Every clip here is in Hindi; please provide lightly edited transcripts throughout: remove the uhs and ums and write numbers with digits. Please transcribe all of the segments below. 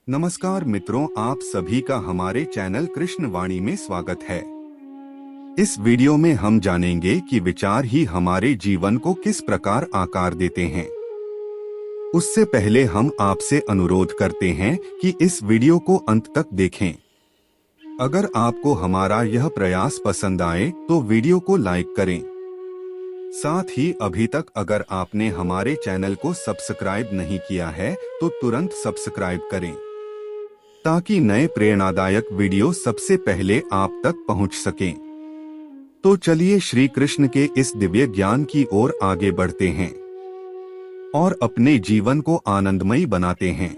नमस्कार मित्रों, आप सभी का हमारे चैनल कृष्ण वाणी में स्वागत है। इस वीडियो में हम जानेंगे कि विचार ही हमारे जीवन को किस प्रकार आकार देते हैं। उससे पहले हम आपसे अनुरोध करते हैं कि इस वीडियो को अंत तक देखें। अगर आपको हमारा यह प्रयास पसंद आए तो वीडियो को लाइक करें। साथ ही अभी तक अगर आपने हमारे चैनल को सब्सक्राइब नहीं किया है तो तुरंत सब्सक्राइब करें, ताकि नए प्रेरणादायक वीडियो सबसे पहले आप तक पहुंच सकें। तो चलिए श्री कृष्ण के इस दिव्य ज्ञान की ओर आगे बढ़ते हैं और अपने जीवन को आनंदमयी बनाते हैं।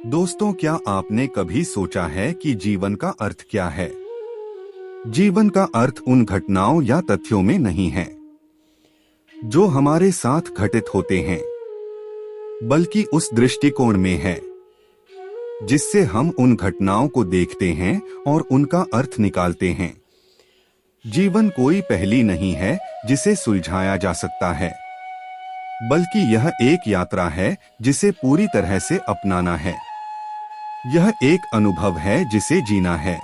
दोस्तों, क्या आपने कभी सोचा है कि जीवन का अर्थ क्या है? जीवन का अर्थ उन घटनाओं या तथ्यों में नहीं है जो हमारे साथ घटित होते हैं, बल्कि उस दृष्टिकोण में है जिससे हम उन घटनाओं को देखते हैं और उनका अर्थ निकालते हैं। जीवन कोई पहेली नहीं है जिसे सुलझाया जा सकता है, बल्कि यह एक यात्रा है जिसे पूरी तरह से अपनाना है। यह एक अनुभव है जिसे जीना है।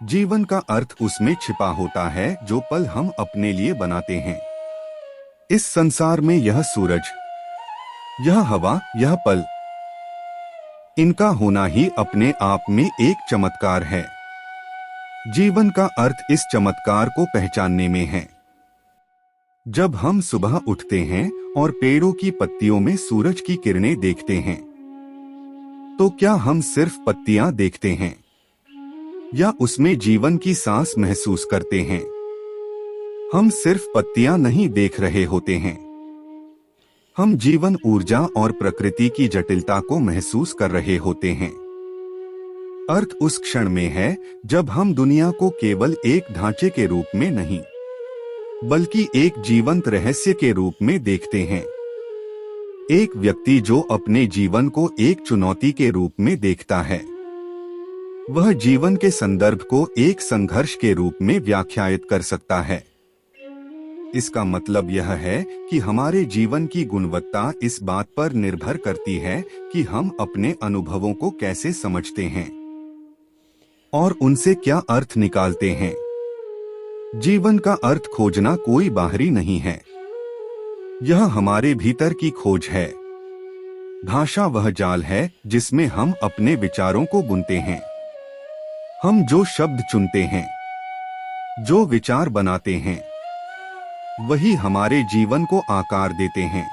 जीवन का अर्थ उसमें छिपा होता है जो पल हम अपने लिए बनाते हैं। इस संसार में यह सूरज, यह हवा, यह पल, इनका होना ही अपने आप में एक चमत्कार है। जीवन का अर्थ इस चमत्कार को पहचानने में है। जब हम सुबह उठते हैं और पेड़ों की पत्तियों में सूरज की किरणें देखते हैं, तो क्या हम सिर्फ पत्तियां देखते हैं या उसमें जीवन की सांस महसूस करते हैं? हम सिर्फ पत्तियां नहीं देख रहे होते हैं, हम जीवन, ऊर्जा और प्रकृति की जटिलता को महसूस कर रहे होते हैं। अर्थ उस क्षण में है जब हम दुनिया को केवल एक ढांचे के रूप में नहीं, बल्कि एक जीवंत रहस्य के रूप में देखते हैं। एक व्यक्ति जो अपने जीवन को एक चुनौती के रूप में देखता है, वह जीवन के संदर्भ को एक संघर्ष के रूप में व्याख्यायित कर सकता है। इसका मतलब यह है कि हमारे जीवन की गुणवत्ता इस बात पर निर्भर करती है कि हम अपने अनुभवों को कैसे समझते हैं और उनसे क्या अर्थ निकालते हैं। जीवन का अर्थ खोजना कोई बाहरी नहीं है, यह हमारे भीतर की खोज है। भाषा वह जाल है जिसमें हम अपने विचारों को बुनते हैं। हम जो शब्द चुनते हैं, जो विचार बनाते हैं, वही हमारे जीवन को आकार देते हैं।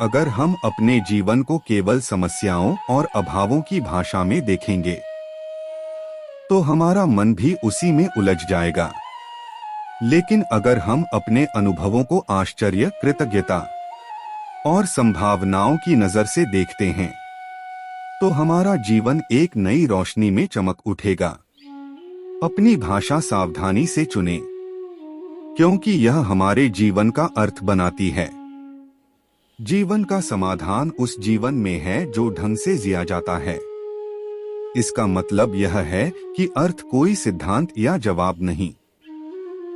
अगर हम अपने जीवन को केवल समस्याओं और अभावों की भाषा में देखेंगे, तो हमारा मन भी उसी में उलझ जाएगा। लेकिन अगर हम अपने अनुभवों को आश्चर्य, कृतज्ञता और संभावनाओं की नजर से देखते हैं, तो हमारा जीवन एक नई रोशनी में चमक उठेगा। अपनी भाषा सावधानी से चुनें, क्योंकि यह हमारे जीवन का अर्थ बनाती है। जीवन का समाधान उस जीवन में है जो ढंग से जिया जाता है। इसका मतलब यह है कि अर्थ कोई सिद्धांत या जवाब नहीं,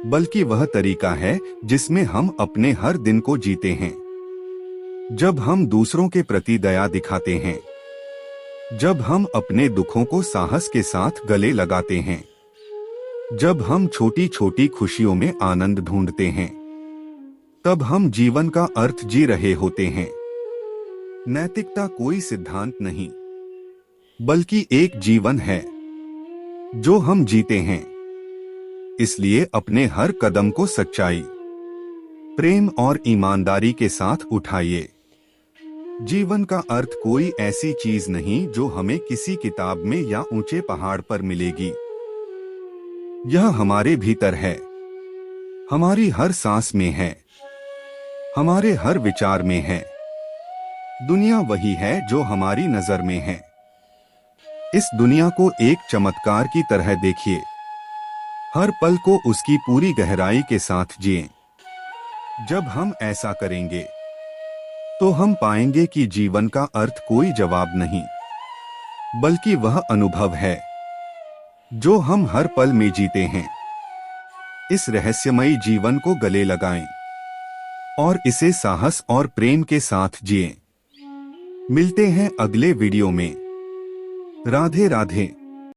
बल्कि वह तरीका है जिसमें हम अपने हर दिन को जीते हैं। जब हम दूसरों के प्रति दया दिखाते हैं, जब हम अपने दुखों को साहस के साथ गले लगाते हैं, जब हम छोटी छोटी खुशियों में आनंद ढूंढते हैं, तब हम जीवन का अर्थ जी रहे होते हैं। नैतिकता कोई सिद्धांत नहीं, बल्कि एक जीवन है जो हम जीते हैं। इसलिए अपने हर कदम को सच्चाई, प्रेम और ईमानदारी के साथ उठाइए। जीवन का अर्थ कोई ऐसी चीज नहीं जो हमें किसी किताब में या ऊंचे पहाड़ पर मिलेगी। यह हमारे भीतर है, हमारी हर सांस में है, हमारे हर विचार में है। दुनिया वही है जो हमारी नजर में है। इस दुनिया को एक चमत्कार की तरह देखिए। हर पल को उसकी पूरी गहराई के साथ जिएं। जब हम ऐसा करेंगे, तो हम पाएंगे कि जीवन का अर्थ कोई जवाब नहीं, बल्कि वह अनुभव है जो हम हर पल में जीते हैं। इस रहस्यमयी जीवन को गले लगाएं और इसे साहस और प्रेम के साथ जिएं। मिलते हैं अगले वीडियो में। राधे राधे।